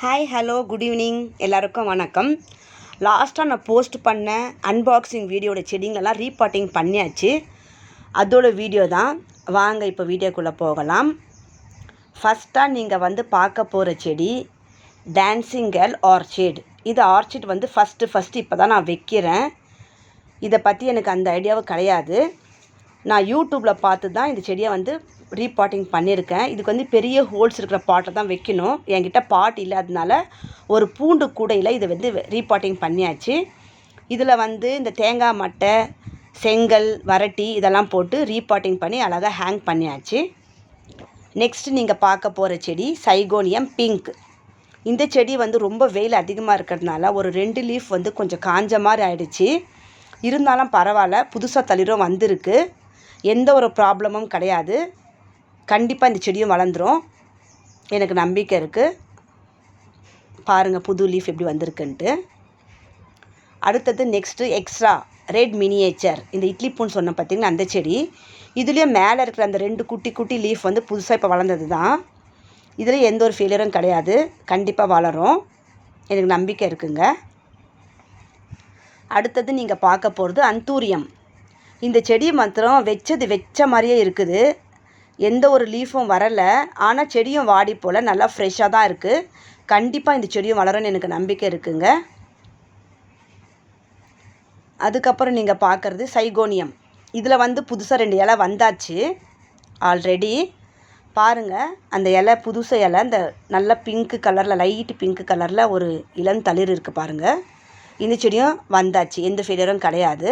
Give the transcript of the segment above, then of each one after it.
Hi hello good evening எல்லாருக்கும் வணக்கம். லாஸ்ட்டாக நான் போஸ்ட் பண்ண அன்பாக்சிங் வீடியோட செடிங்களெல்லாம் ரீபாட்டிங் பண்ணியாச்சு. அதோட வீடியோ தான். வாங்க இப்போ வீடியோக்குள்ளே போகலாம். ஃபஸ்ட்டாக நீங்கள் பார்க்க போகிற செடி டான்சிங் கேர்ள் ஆர்ச்சிட். இது ஆர்ச்சிட் ஃபஸ்ட்டு இப்போ தான் நான் வைக்கிறேன். இதை பற்றி எனக்கு அந்த ஐடியாவும் கிடையாது. நான் யூடியூப்பில் பார்த்து தான் இந்த செடியை ரீபாட்டிங் பண்ணியிருக்கேன். இதுக்கு பெரிய ஹோல்ஸ் இருக்கிற பாட்டில் தான் வைக்கணும். என்கிட்ட பாட் இல்லாததுனால ஒரு பூண்டு கூடையில் இதை ரீபாட்டிங் பண்ணியாச்சு. இதில் இந்த தேங்காய் மட்டை, செங்கல், வரட்டி இதெல்லாம் போட்டு ரீபாட்டிங் பண்ணி அழகாக ஹேங் பண்ணியாச்சு. நெக்ஸ்ட் நீங்கள் பார்க்க போகிற செடி சைகோனியம் பிங்க். இந்த செடி ரொம்ப வெயில் அதிகமாக இருக்கிறதுனால ஒரு 2 லீஃப் கொஞ்சம் காஞ்ச மாதிரி ஆயிடுச்சு. இருந்தாலும் பரவாயில்ல, புதுசாக தளிரும் வந்திருக்கு. எந்த ஒரு ப்ராப்ளமும் கிடையாது. கண்டிப்பாக இந்த செடியும் வளர்ந்துடும், எனக்கு நம்பிக்கை இருக்குது. பாருங்கள் புது லீஃப் எப்படி வந்திருக்குன்ட்டு. அடுத்தது நெக்ஸ்ட்டு எக்ஸ்ட்ரா ரெட் மினியேச்சர். இந்த இட்லி பூன்னு சொன்ன பார்த்திங்கன்னா அந்த செடி. இதுலேயும் மேலே இருக்கிற அந்த 2 குட்டி குட்டி லீஃப் புதுசாக இப்போ வளர்ந்தது தான். இதில் எந்த ஒரு ஃபெயிலியரும் கிடையாது, கண்டிப்பாக வளரும், எனக்கு நம்பிக்கை இருக்குங்க. அடுத்தது நீங்கள் பார்க்க போகிறது அந்தூரியம். இந்த செடி மாத்திரம் வச்ச மாதிரியே இருக்குது. எந்த ஒரு லீஃபும் வரலை, ஆனால் செடியும் வாடி போல் நல்லா ஃப்ரெஷ்ஷாக தான் இருக்குது. கண்டிப்பாக இந்த செடியும் வளரும்னு எனக்கு நம்பிக்கை இருக்குங்க. அதுக்கப்புறம் நீங்கள் பார்க்குறது சைகோனியம். இதில் புதுசாக 2 இலை வந்தாச்சு ஆல்ரெடி. பாருங்கள், அந்த இலை புதுசு இலை இந்த நல்ல பிங்க்கு கலரில், லைட்டு பிங்க்கு கலரில் ஒரு இளந்தளிர் இருக்குது பாருங்கள். இந்த செடியும் வந்தாச்சு, எந்த ஃபெயிலியரும் கிடையாது.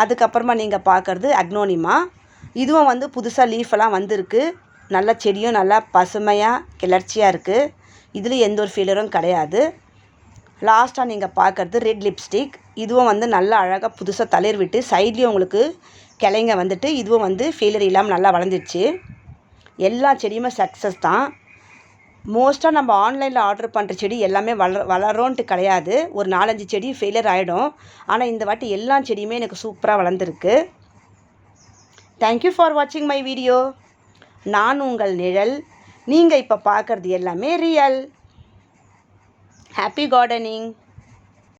அதுக்கப்புறமா நீங்கள் பார்க்குறது அக்னோனிமா. இதுவும் புதுசாக லீஃபெல்லாம் வந்திருக்கு. நல்ல செடியும் நல்லா பசுமையாக கிளர்ச்சியாக இருக்குது. இதில் எந்த ஒரு ஃபெயிலியரும் கிடையாது. லாஸ்ட்டாக நீங்கள் பார்க்குறது ரெட் லிப்ஸ்டிக். இதுவும் நல்லா அழகாக புதுசாக தளிர் விட்டு சைட்லேயும் உங்களுக்கு கிளைங்க இதுவும் ஃபெயிலியர் இல்லாமல் நல்லா வளர்ந்துருச்சு. எல்லா செடியுமே சக்ஸஸ் தான். மோஸ்ட்டாக நம்ம ஆன்லைனில் ஆர்டர் பண்ணுற செடி எல்லாமே வளரோன்ட்டு கிடையாது. ஒரு 4-5 செடி ஃபெயிலியர் ஆகிடும். ஆனால் இந்த வாட்டி எல்லா செடியுமே எனக்கு சூப்பராக வளர்ந்துருக்கு. தேங்க்யூ ஃபார் வாட்சிங் மை வீடியோ. நான் உங்கள் நிழல். நீங்கள் இப்போ பார்க்குறது எல்லாமே ரியல். Happy gardening.